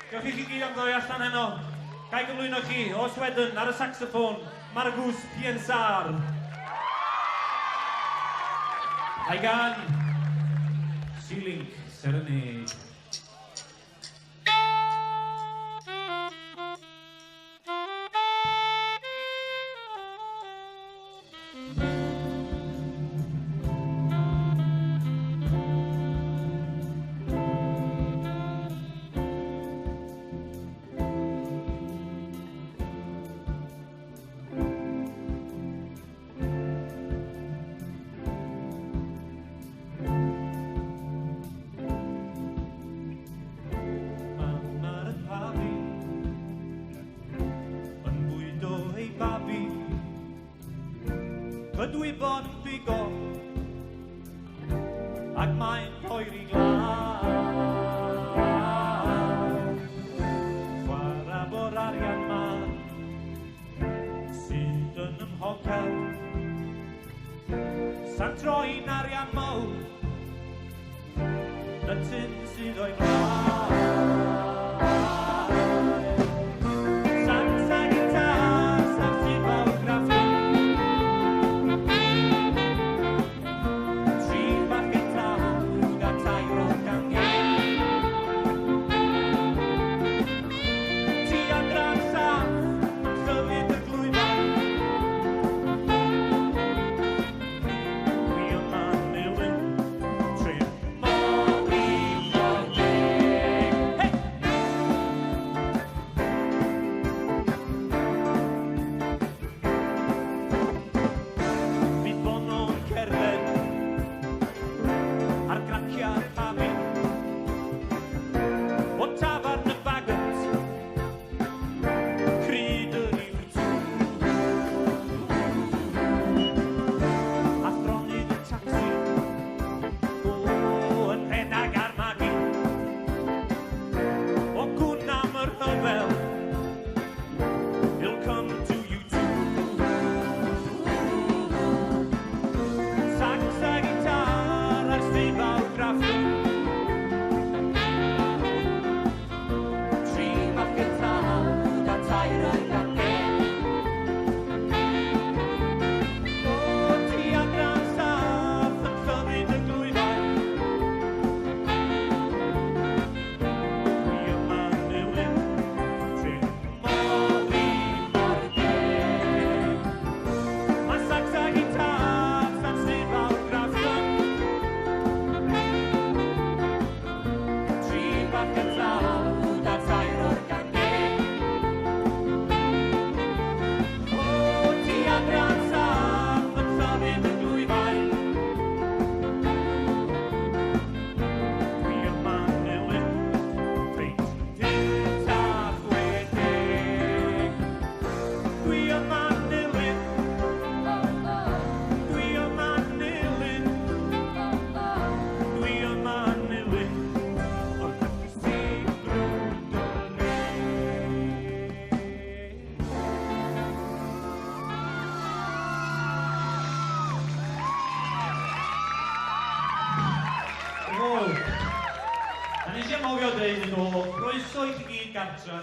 Diolch i chi gyd am ddoi allan heno. Gai gyflwyno chi, o Sweden, ar y saxoffon, Margus Piensar. A'i gan, Sea-Link Serenade. Ydw i bod yn bigo ac mae'n poeri glân. Chwarae bo'r arian ma sydd yn ymhocael, sa'n troi'n arian mawr y tyn sydd o'i glân. A nes i am ofio dweud yn ôl, croeso i chi gyd gartra.